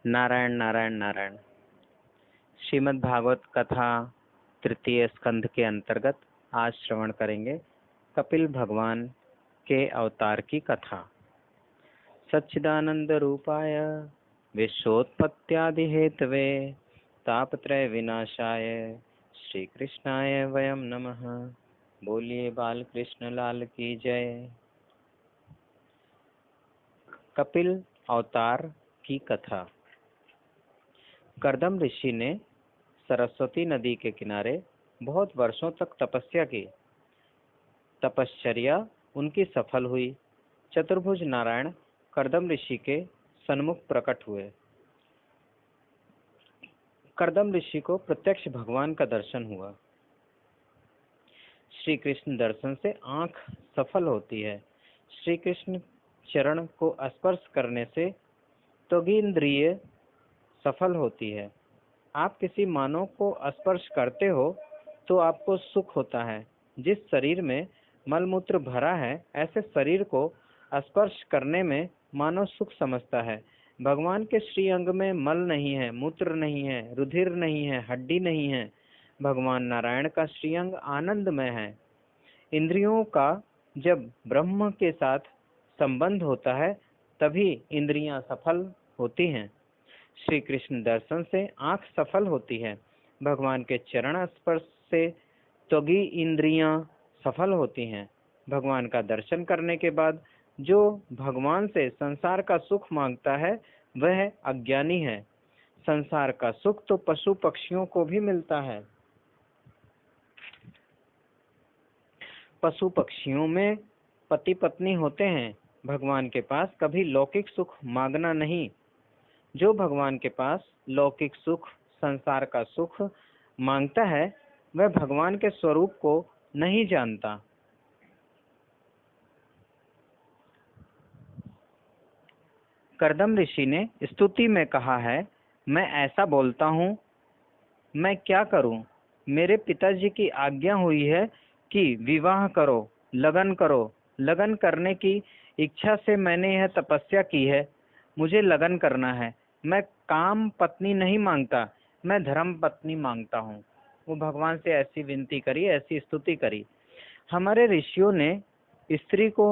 नारायण नारायण नारायण। श्रीमद् भागवत कथा तृतीय स्कंध के अंतर्गत आज श्रवण करेंगे कपिल भगवान के अवतार की कथा। सच्चिदानंद रूपाय विश्वोत्पत्त्यादि हेतवे तापत्रय विनाशाय श्री कृष्णाय वयम नमः। बोलिए बाल कृष्ण लाल की जय। कपिल अवतार की कथा। कर्दम ऋषि ने सरस्वती नदी के किनारे बहुत वर्षों तक तपस्या की। तपश्चर्या उनकी सफल हुई। चतुर्भुज नारायण कर्दम ऋषि के सन्मुख प्रकट हुए। कर्दम ऋषि को प्रत्यक्ष भगवान का दर्शन हुआ। श्री कृष्ण दर्शन से आंख सफल होती है। श्री कृष्ण चरण को स्पर्श करने से त्वगींद्रिय सफल होती है। आप किसी मानव को स्पर्श करते हो तो आपको सुख होता है। जिस शरीर में मलमूत्र भरा है ऐसे शरीर को स्पर्श करने में मानव सुख समझता है। भगवान के श्री अंग में मल नहीं है, मूत्र नहीं है, रुधिर नहीं है, हड्डी नहीं है। भगवान नारायण का श्रीअंग आनंदमय है। इंद्रियों का जब ब्रह्म के साथ संबंध होता है तभी इंद्रियां सफल होती हैं। श्री कृष्ण दर्शन से आंख सफल होती है। भगवान के चरण स्पर्श से त्वगी इंद्रियां सफल होती हैं। भगवान का दर्शन करने के बाद जो भगवान से संसार का सुख मांगता है वह अज्ञानी है। संसार का सुख तो पशु पक्षियों को भी मिलता है। पशु पक्षियों में पति पत्नी होते हैं। भगवान के पास कभी लौकिक सुख मांगना नहीं। जो भगवान के पास लौकिक सुख, संसार का सुख मांगता है वह भगवान के स्वरूप को नहीं जानता। कर्दम ऋषि ने स्तुति में कहा है, मैं ऐसा बोलता हूँ, मैं क्या करूँ। मेरे पिताजी की आज्ञा हुई है कि विवाह करो, लगन करो। लगन करने की इच्छा से मैंने यह तपस्या की है। मुझे लगन करना है। मैं काम पत्नी नहीं मांगता, मैं धर्म पत्नी मांगता हूँ। वो भगवान से ऐसी विनती करी, ऐसी स्तुति करी। हमारे ऋषियों ने स्त्री को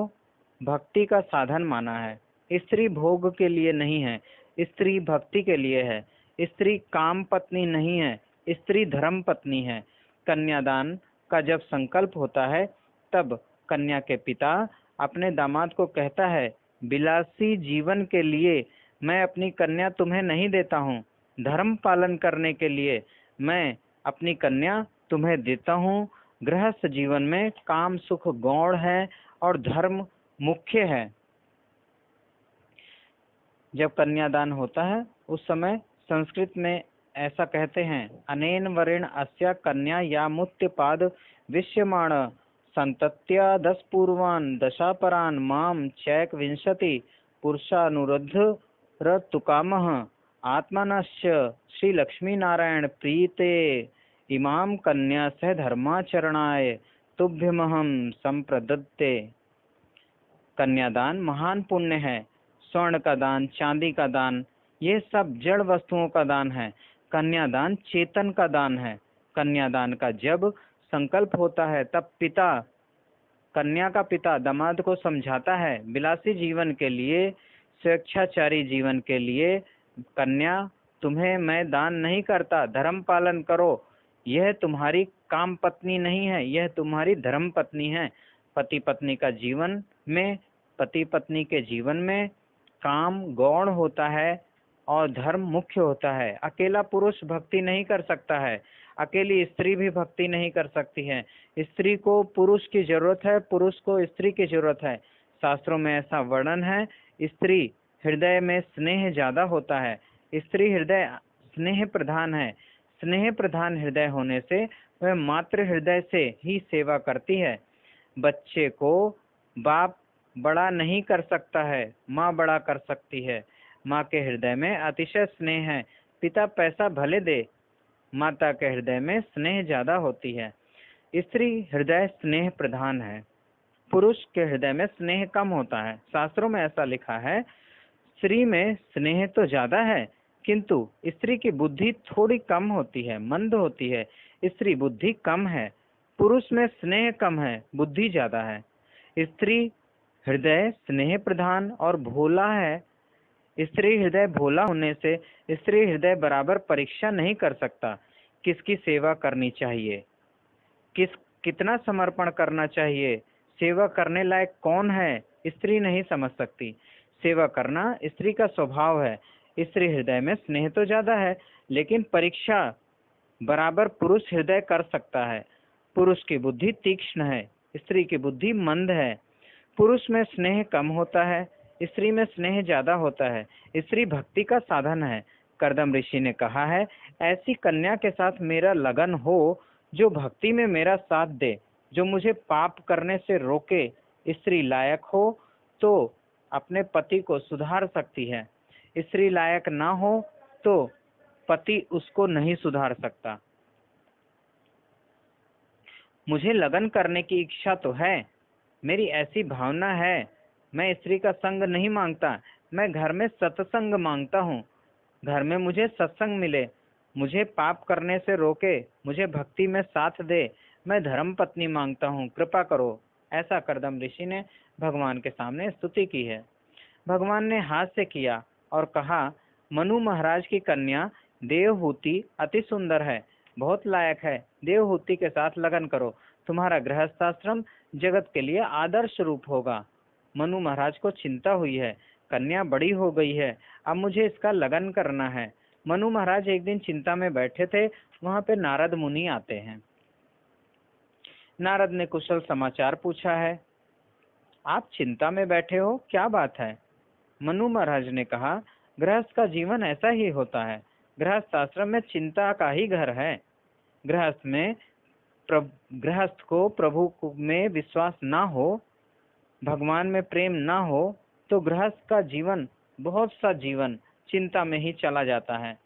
भक्ति का साधन माना है। स्त्री भोग के लिए नहीं है, स्त्री भक्ति के लिए है। स्त्री काम पत्नी नहीं है, स्त्री धर्म पत्नी है। कन्यादान का जब संकल्प होता है तब कन्या के पिता अपने दामाद को कहता है, विलासी जीवन के लिए मैं अपनी कन्या तुम्हें नहीं देता हूँ। धर्म पालन करने के लिए मैं अपनी कन्या तुम्हें देता हूँ। गृहस्थ जीवन में काम सुख गौण है और धर्म मुख्य है। जब कन्यादान होता है उस समय संस्कृत में ऐसा कहते हैं, अनेन वरेण अस्या कन्या या मुत्त्यपाद विश्यमाण संतत्या 10 पूर्वान् दशापरान् माम चैक विंशति पुरुषानुरुद्ध रतुकामः आत्मनश्च श्री लक्ष्मी नारायण प्रीते इमाम कन्या सह धर्माचरणाय तुभ्यमहम संप्रदत्ते। कन्यादान महान पुण्य है। स्वर्ण का दान, चांदी का दान, ये सब जड़ वस्तुओं का दान है। कन्यादान चेतन का दान है। कन्यादान का जब संकल्प होता है तब पिता, कन्या का पिता दामाद को समझाता है, विलासी जीवन के लिए, स्वेच्छाचारी जीवन के लिए कन्या तुम्हें मैं दान नहीं करता। धर्म पालन करो। यह तुम्हारी काम पत्नी नहीं है, यह तुम्हारी धर्म पत्नी है। पति पत्नी का जीवन में, पति पत्नी के जीवन में काम गौण होता है और धर्म मुख्य होता है। अकेला पुरुष भक्ति नहीं कर सकता है, अकेली स्त्री भी भक्ति नहीं कर सकती है। स्त्री को पुरुष की जरूरत है, पुरुष को स्त्री की जरूरत है। शास्त्रों में ऐसा वर्णन है, स्त्री हृदय में स्नेह ज्यादा होता है। स्त्री हृदय स्नेह प्रधान है। स्नेह प्रधान हृदय होने से वह मातृ हृदय से ही सेवा करती है। बच्चे को बाप बड़ा नहीं कर सकता है, माँ बड़ा कर सकती है। माँ के हृदय में अतिशय स्नेह है। पिता पैसा भले दे, माता के हृदय में स्नेह ज्यादा होती है। स्त्री हृदय स्नेह प्रधान है, पुरुष के हृदय में स्नेह कम होता है। शास्त्रों में ऐसा लिखा है, स्त्री में स्नेह तो ज्यादा है किंतु स्त्री की बुद्धि थोड़ी कम होती है, मंद होती है। स्त्री बुद्धि कम है, पुरुष में स्नेह कम है, बुद्धि ज्यादा है। स्त्री हृदय स्नेह प्रधान और भोला है। स्त्री हृदय भोला होने से स्त्री हृदय बराबर परीक्षा नहीं कर सकता। किसकी सेवा करनी चाहिए, कितना समर्पण करना चाहिए, सेवा करने लायक कौन है, स्त्री नहीं समझ सकती। सेवा करना स्त्री का स्वभाव है। स्त्री हृदय में स्नेह तो ज्यादा है, लेकिन परीक्षा बराबर पुरुष हृदय कर सकता है। पुरुष की बुद्धि तीक्ष्ण है, स्त्री की बुद्धि मंद है। पुरुष में स्नेह कम होता है, स्त्री में स्नेह ज्यादा होता है। स्त्री भक्ति का साधन है। कर्दम ऋषि ने कहा है, ऐसी कन्या के साथ मेरा लगन हो जो भक्ति में मेरा साथ दे, जो मुझे पाप करने से रोके। स्त्री लायक हो तो अपने पति को सुधार सकती है, स्त्री लायक ना हो तो पति उसको नहीं सुधार सकता। मुझे लगन करने की इच्छा तो है, मेरी ऐसी भावना है। मैं स्त्री का संग नहीं मांगता, मैं घर में सत्संग मांगता हूँ। घर में मुझे सत्संग मिले, मुझे पाप करने से रोके, मुझे भक्ति में साथ दे। मैं धर्म पत्नी मांगता हूँ, कृपा करो। ऐसा कर्दम ऋषि ने भगवान के सामने स्तुति की है। भगवान ने हास्य किया और कहा, मनु महाराज की कन्या देवहूति अति सुंदर है, बहुत लायक है। देवहूति के साथ लगन करो, तुम्हारा गृहस्थाश्रम जगत के लिए आदर्श रूप होगा। मनु महाराज को चिंता हुई है, कन्या बड़ी हो गई है, अब मुझे इसका लगन करना है। मनु महाराज एक दिन चिंता में बैठे थे, वहां पे नारद मुनि आते हैं। नारद ने कुशल समाचार पूछा है, आप चिंता में बैठे हो, क्या बात है? मनु महाराज ने कहा, गृहस्थ का जीवन ऐसा ही होता है। गृहस्थ आश्रम में चिंता का ही घर है। गृहस्थ को प्रभु में विश्वास ना हो, भगवान में प्रेम ना हो, तो गृहस्थ का जीवन, बहुत सा जीवन चिंता में ही चला जाता है।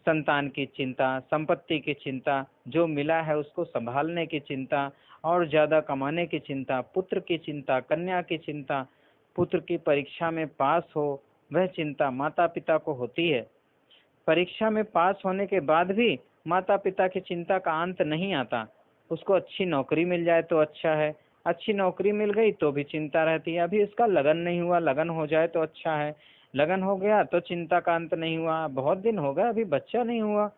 संतान की चिंता, संपत्ति की चिंता, जो मिला है उसको संभालने की चिंता, और ज्यादा कमाने की चिंता, पुत्र की चिंता, कन्या की चिंता, पुत्र की परीक्षा में पास हो, वह चिंता माता पिता को होती है। परीक्षा में पास होने के बाद भी माता पिता की चिंता का अंत नहीं आता। उसको अच्छी नौकरी मिल जाए तो अच्छा है, अच्छी नौकरी मिल गई तो भी चिंता रहती है, अभी इसका लगन नहीं हुआ, लगन हो जाए तो अच्छा है। लगन हो गया तो चिंता का अंत नहीं हुआ, बहुत दिन हो गए अभी बच्चा नहीं हुआ,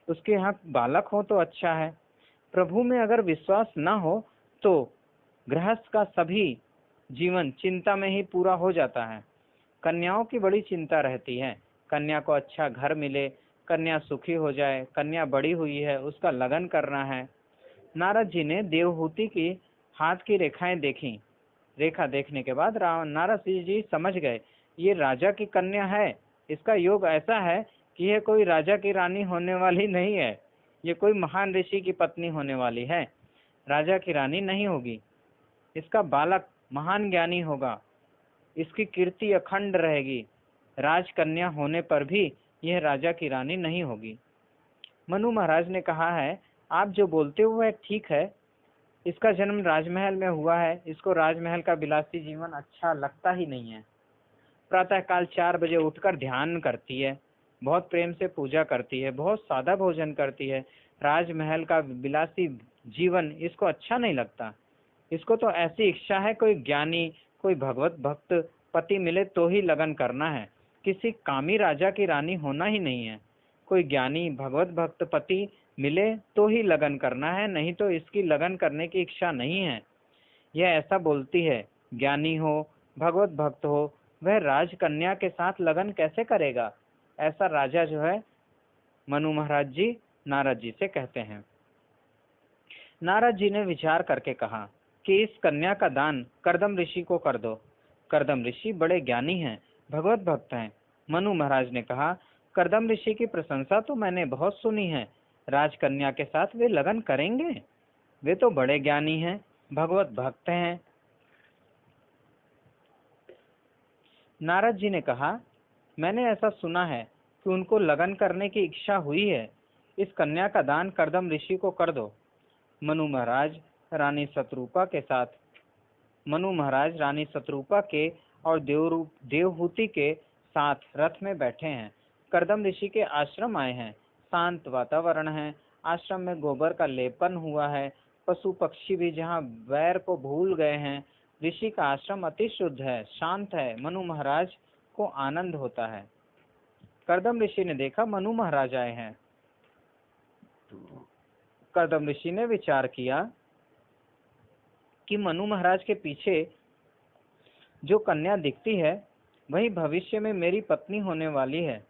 उसके यहाँ बालक हो तो अच्छा है। प्रभु में अगर विश्वास ना हो तो गृहस्थ का सभी जीवन चिंता में ही पूरा हो जाता है। कन्याओं की बड़ी चिंता रहती है, कन्या को अच्छा घर मिले, कन्या सुखी हो जाए, कन्या बड़ी हुई है, उसका लगन करना है। नारद जी ने देवहूति की हाथ की रेखाएं देखी। रेखा देखने के बाद नारद जी समझ गए, ये राजा की कन्या है। इसका योग ऐसा है कि यह कोई राजा की रानी होने वाली नहीं है, ये कोई महान ऋषि की पत्नी होने वाली है, राजा की रानी नहीं होगी। इसका बालक महान ज्ञानी होगा, इसकी कीर्ति अखंड रहेगी। राजकन्या होने पर भी यह राजा की रानी नहीं होगी। मनु महाराज ने कहा है, आप जो बोलते हो वह ठीक है। इसका जन्म राजमहल में हुआ है, इसको राजमहल का विलासी जीवन अच्छा लगता ही नहीं है। प्रातःकाल 4 बजे उठकर ध्यान करती है, बहुत प्रेम से पूजा करती है, बहुत सादा भोजन करती है। राजमहल का विलासी जीवन इसको अच्छा नहीं लगता। इसको तो ऐसी इच्छा है कोई ज्ञानी, कोई भगवत भक्त पति मिले तो ही लगन करना है, किसी कामी राजा की रानी होना ही नहीं है। कोई ज्ञानी भगवत भक्त पति मिले तो ही लगन करना है, नहीं तो इसकी लगन करने की इच्छा नहीं है। यह ऐसा बोलती है, ज्ञानी हो, भगवत भक्त हो, वह राजकन्या के साथ लगन कैसे करेगा? ऐसा राजा जो है, मनु महाराज जी नारद जी से कहते हैं। नारद जी ने विचार करके कहा कि इस कन्या का दान कर्दम ऋषि को कर दो। कर्दम ऋषि बड़े ज्ञानी हैं, भगवत भक्त हैं। मनु महाराज ने कहा, कर्दम ऋषि की प्रशंसा तो मैंने बहुत सुनी है, राजकन्या के साथ वे लगन करेंगे? वे तो बड़े ज्ञानी हैं, भगवत भक्त हैं। नारद जी ने कहा, मैंने ऐसा सुना है कि उनको लगन करने की इच्छा हुई है, इस कन्या का दान कर्दम ऋषि को कर दो। मनु महाराज रानी शत्रुपा के और देवहूति के साथ रथ में बैठे हैं। कर्दम ऋषि के आश्रम आए हैं। शांत वातावरण है, आश्रम में गोबर का लेपन हुआ है, पशु पक्षी भी जहाँ वैर को भूल गए हैं। ऋषि का आश्रम अति शुद्ध है, शांत है। मनु महाराज को आनंद होता है। कर्दम ऋषि ने देखा मनु महाराज आए हैं। कर्दम ऋषि ने विचार किया कि मनु महाराज के पीछे जो कन्या दिखती है वही भविष्य में मेरी पत्नी होने वाली है।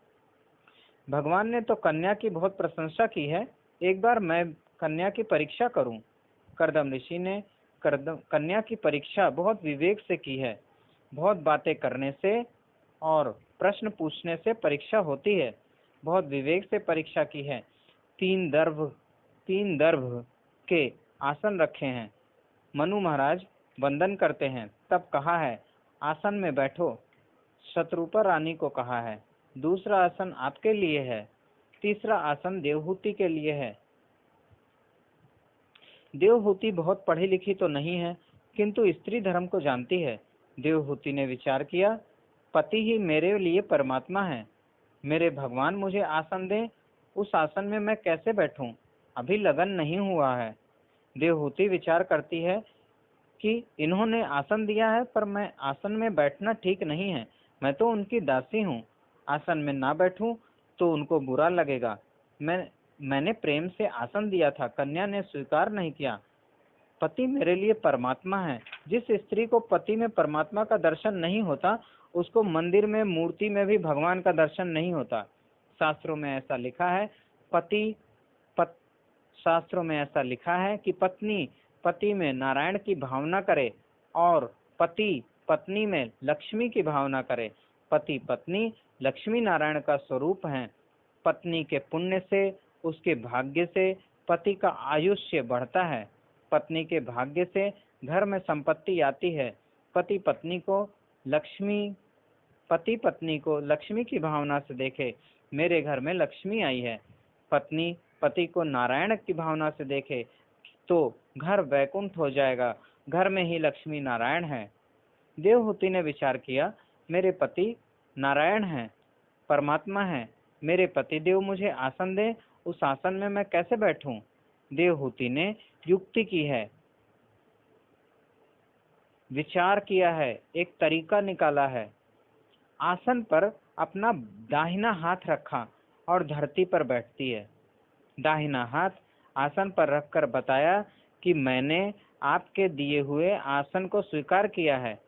भगवान ने तो कन्या की बहुत प्रशंसा की है, एक बार मैं कन्या की परीक्षा करूं। कर्दम ऋषि ने कन्या की परीक्षा बहुत विवेक से की है। बहुत बातें करने से और प्रश्न पूछने से परीक्षा होती है। बहुत विवेक से परीक्षा की है। तीन दर्भ के आसन रखे हैं। मनु महाराज वंदन करते हैं, तब कहा है आसन में बैठो। शत्रुपा रानी को कहा है दूसरा आसन आपके लिए है, तीसरा आसन देवहूति के लिए है। देवहूति बहुत पढ़ी लिखी तो नहीं है, किंतु स्त्री धर्म को जानती है। देवहूति ने विचार किया, पति ही मेरे लिए परमात्मा है। मेरे भगवान मुझे आसन दें, उस आसन में मैं कैसे बैठूं? अभी लगन नहीं हुआ है। देवहूति विचार करती है कि इन्होंने आसन दिया है, पर मैं आसन में बैठना ठीक नहीं है। मैं तो उनकी दासी हूँ, आसन में ना बैठूं तो उनको बुरा लगेगा। मैंने प्रेम से आसन दिया था, कन्या ने स्वीकार नहीं किया। पति मेरे लिए परमात्मा है। जिस स्त्री को पति में परमात्मा का दर्शन नहीं होता, उसको मंदिर में मूर्ति में भी भगवान का दर्शन नहीं होता। शास्त्रों में ऐसा लिखा है शास्त्रों में ऐसा लिखा है कि पत्नी पति में नारायण की भावना करे और पति पत्नी में लक्ष्मी की भावना करे। पति पत्नी लक्ष्मी नारायण का स्वरूप हैं। पत्नी के पुण्य से, उसके भाग्य से पति का आयुष्य बढ़ता है। पत्नी के भाग्य से घर में संपत्ति आती है। पति पत्नी को लक्ष्मी की भावना से देखे, मेरे घर में लक्ष्मी आई है। पत्नी पति को नारायण की भावना से देखे तो घर वैकुंठ हो जाएगा, घर में ही लक्ष्मी नारायण है। देवहूति ने विचार किया, मेरे पति नारायण हैं, परमात्मा है। मेरे पति देव मुझे आसन दे, उस आसन में मैं कैसे बैठूं? देवहूति ने युक्ति की है, विचार किया है, एक तरीका निकाला है। आसन पर अपना दाहिना हाथ रखा और धरती पर बैठती है। दाहिना हाथ आसन पर रखकर बताया कि मैंने आपके दिए हुए आसन को स्वीकार किया है।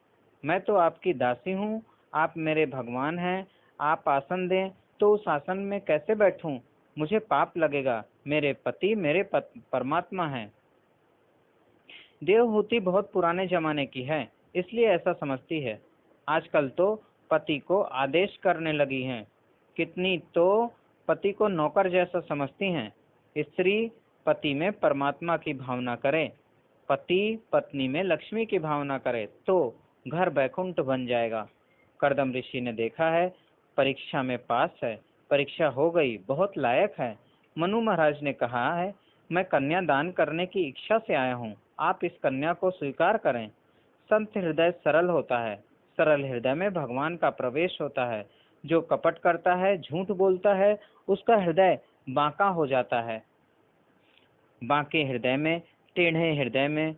मैं तो आपकी दासी हूँ, आप मेरे भगवान हैं। आप आसन दें तो उस आसन में कैसे बैठूं? मुझे पाप लगेगा। मेरे पति मेरे परमात्मा हैं। देवहूति बहुत पुराने जमाने की है, इसलिए ऐसा समझती है। आजकल तो पति को आदेश करने लगी हैं। कितनी तो पति को नौकर जैसा समझती हैं। स्त्री पति में परमात्मा की भावना करे, पति पत्नी में लक्ष्मी की भावना करे तो घर बैकुंठ बन जाएगा। कर्दम ऋषि ने देखा है, परीक्षा में पास है, परीक्षा हो गई, बहुत लायक है। मनु महाराज ने कहा है, मैं कन्या दान करने की इच्छा से आया हूँ, आप इस कन्या को स्वीकार करें। संत हृदय सरल होता है, सरल हृदय में भगवान का प्रवेश होता है। जो कपट करता है, झूठ बोलता है, उसका हृदय बांका हो जाता है। बांके हृदय में, टेढ़े हृदय में,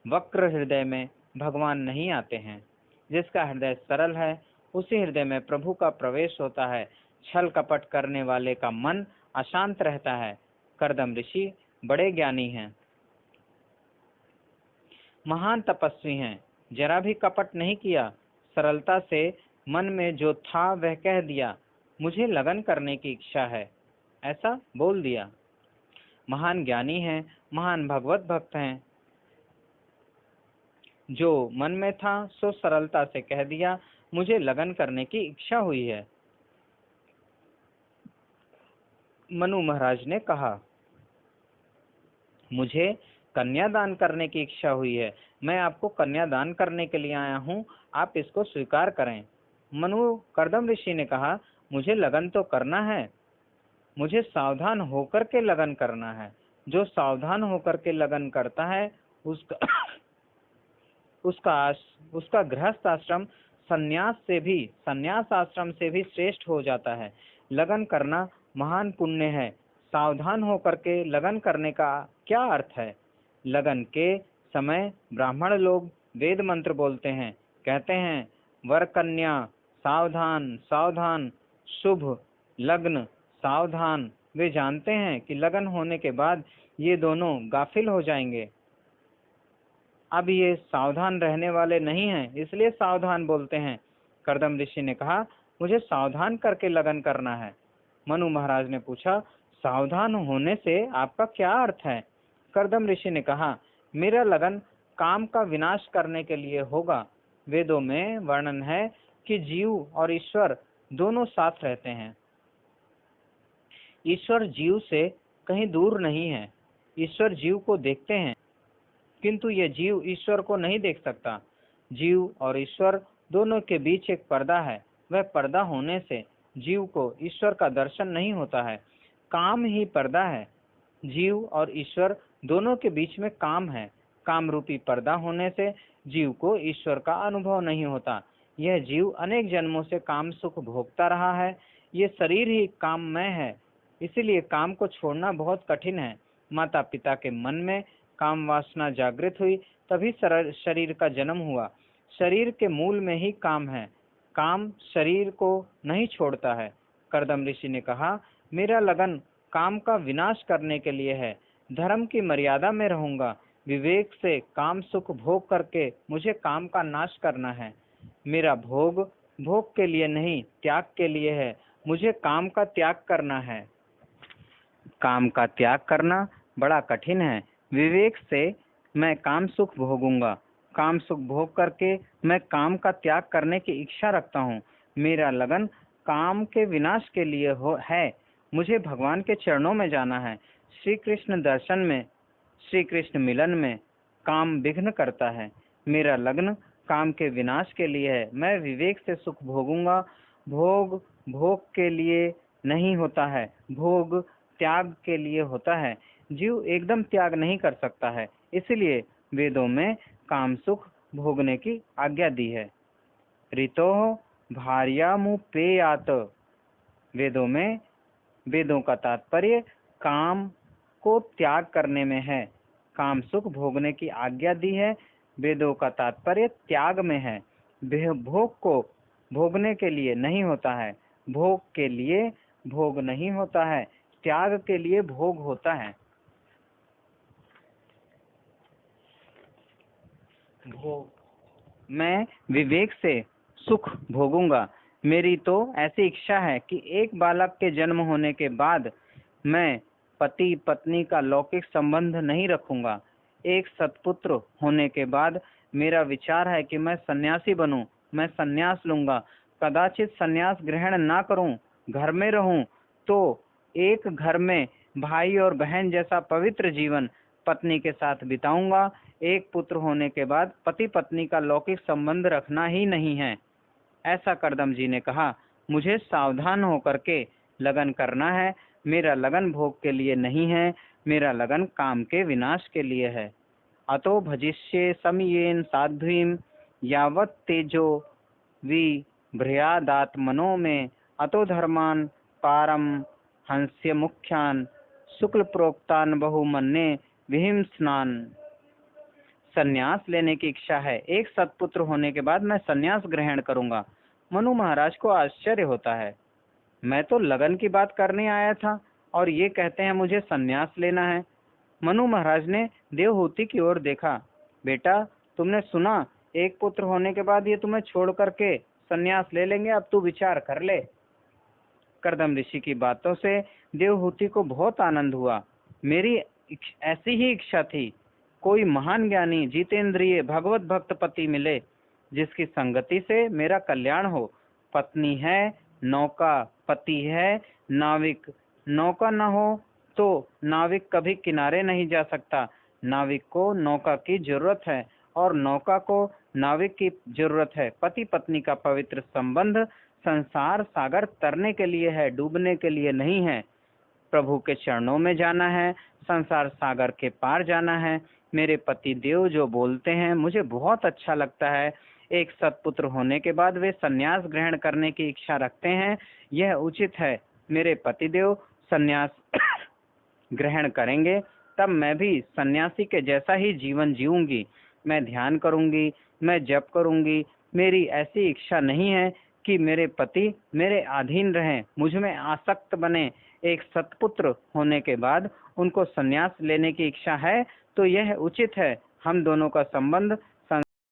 वक्र हृदय में भगवान नहीं आते हैं। जिसका हृदय सरल है, उसी हृदय में प्रभु का प्रवेश होता है। छल कपट करने वाले का मन अशांत रहता है। कर्दम ऋषि बड़े ज्ञानी हैं, महान तपस्वी हैं, जरा भी कपट नहीं किया। सरलता से मन में जो था वह कह दिया, मुझे लगन करने की इच्छा है, ऐसा बोल दिया। महान ज्ञानी हैं, महान भगवत भक्त हैं। जो मन में था सो सरलता से कह दिया, मुझे लगन करने की इच्छा हुई है। मनु महाराज ने कहा, मुझे कन्यादान करने की इच्छा हुई है, मैं आपको कन्यादान करने के लिए आया हूँ, आप इसको स्वीकार करें। कर्दम ऋषि ने कहा, मुझे लगन तो करना है, मुझे सावधान होकर के लगन करना है। जो सावधान होकर के लगन करता है उसका गृहस्थ आश्रम संन्यास आश्रम से भी श्रेष्ठ हो जाता है। लगन करना महान पुण्य है। सावधान होकर के लगन करने का क्या अर्थ है? लगन के समय ब्राह्मण लोग वेद मंत्र बोलते हैं, कहते हैं वर कन्या सावधान सावधान, शुभ लग्न सावधान। वे जानते हैं कि लगन होने के बाद ये दोनों गाफिल हो जाएंगे। अब ये सावधान रहने वाले नहीं हैं, इसलिए सावधान बोलते हैं। कर्दम ऋषि ने कहा, मुझे सावधान करके लगन करना है। मनु महाराज ने पूछा, सावधान होने से आपका क्या अर्थ है? कर्दम ऋषि ने कहा, मेरा लगन काम का विनाश करने के लिए होगा। वेदों में वर्णन है कि जीव और ईश्वर दोनों साथ रहते हैं। ईश्वर जीव से कहीं दूर नहीं है। ईश्वर जीव को देखते हैं, किंतु ये जीव ईश्वर को नहीं देख सकता। जीव और ईश्वर दोनों के बीच एक पर्दा है। वह पर्दा होने से जीव को ईश्वर का दर्शन नहीं होता है। काम ही पर्दा है। जीव और ईश्वर दोनों के बीच में काम है। काम रूपी पर्दा होने से जीव को ईश्वर का अनुभव नहीं होता। यह जीव अनेक जन्मों से काम सुख भोगता रहा है। ये शरीर ही काममय है, इसीलिए काम को छोड़ना बहुत कठिन है। माता पिता के मन में काम वासना जागृत हुई, तभी शरीर का जन्म हुआ। शरीर के मूल में ही काम है। काम शरीर को नहीं छोड़ता है। कर्दम ऋषि ने कहा, मेरा लगन काम का विनाश करने के लिए है। धर्म की मर्यादा में रहूंगा। विवेक से काम सुख भोग करके मुझे काम का नाश करना है। मेरा भोग भोग के लिए नहीं, त्याग के लिए है। मुझे काम का त्याग करना है। काम का त्याग करना बड़ा कठिन है। विवेक से मैं काम सुख भोगूंगा। काम सुख भोग करके मैं काम का त्याग करने की इच्छा रखता हूँ। मेरा लगन काम के विनाश के लिए है। मुझे भगवान के चरणों में जाना है। श्री कृष्ण दर्शन में, श्री कृष्ण मिलन में काम विघ्न करता है। मेरा लगन काम के विनाश के लिए है। मैं विवेक से सुख भोगूंगा। भोग भोग के लिए नहीं होता है, भोग त्याग के लिए होता है। जीव एकदम त्याग नहीं कर सकता है, इसलिए वेदों में काम सुख भोगने की आज्ञा दी है। ऋतो भार्यामुपेयात, वेदों का तात्पर्य काम को त्याग करने में है। काम सुख भोगने की आज्ञा दी है। वेदों का तात्पर्य त्याग में है। भोग को भोगने के लिए नहीं होता है। भोग के लिए भोग नहीं होता है, त्याग के लिए भोग होता है। मैं विवेक से सुख भोगूंगा। मेरी तो ऐसी इच्छा है कि एक बालक के जन्म होने के बाद मैं पति पत्नी का लौकिक संबंध नहीं रखूंगा। एक सत्पुत्र होने के बाद मेरा विचार है कि मैं सन्यासी बनूं। मैं सन्यास लूंगा। कदाचित सन्यास ग्रहण ना करूं, घर में रहूं, तो एक घर में भाई और बहन जैसा पवित्र जीवन पत्नी के साथ बिताऊंगा। एक पुत्र होने के बाद पति पत्नी का लौकिक संबंध रखना ही नहीं है। ऐसा कर्दम जी ने कहा। मुझे सावधान होकर के लगन करना है। मेरा लगन भोग के लिए नहीं है, मेरा लगन काम के विनाश के लिए है। अतो भजिष्ये समयेन साध्वीं यावत् तेजो विभ्रयादात्मनो में अतो धर्मान पारम हंस्य मुख्यान शुक्ल प्रोक्तान बहुमन्ये विहिंसनान। संन्यास लेने की इच्छा है। एक सत्पुत्र होने के बाद मैं संन्यास ग्रहण करूंगा। मनु महाराज को आश्चर्य होता है, मैं तो लगन की बात करने आया था और ये कहते हैं मुझे संन्यास लेना है। मनु महाराज ने देवहूति की ओर देखा। बेटा, तुमने सुना, एक पुत्र होने के बाद ये तुम्हें छोड़ करके संन्यास ले लेंगे। अब तू विचार कर ले। कर्दम ऋषि की बातों से देवहूति को बहुत आनंद हुआ। मेरी ऐसी ही इच्छा थी, कोई महान ज्ञानी जितेंद्रिय भगवत भक्त पति मिले जिसकी संगति से मेरा कल्याण हो। पत्नी है नौका, पति है नाविक। नौका न हो तो नाविक कभी किनारे नहीं जा सकता। नाविक को नौका की जरूरत है और नौका को नाविक की जरूरत है। पति पत्नी का पवित्र संबंध संसार सागर तरने के लिए है, डूबने के लिए नहीं है। प्रभु के चरणों में जाना है, संसार सागर के पार जाना है। मेरे पति देव जो बोलते हैं मुझे बहुत अच्छा लगता है। एक सत्पुत्र होने के बाद वे संन्यास ग्रहण करने की इच्छा रखते हैं, यह उचित है। मेरे पतिदेव संन्यास ग्रहण करेंगे तब मैं भी सन्यासी के जैसा ही जीवन जीऊंगी। मैं ध्यान करूंगी, मैं जप करूंगी। मेरी ऐसी इच्छा नहीं है कि मेरे पति मेरे अधीन रहें, मुझ में आसक्त बने। एक सत्पुत्र होने के बाद उनको संन्यास लेने की इच्छा है तो यह उचित है। हम दोनों का संबंध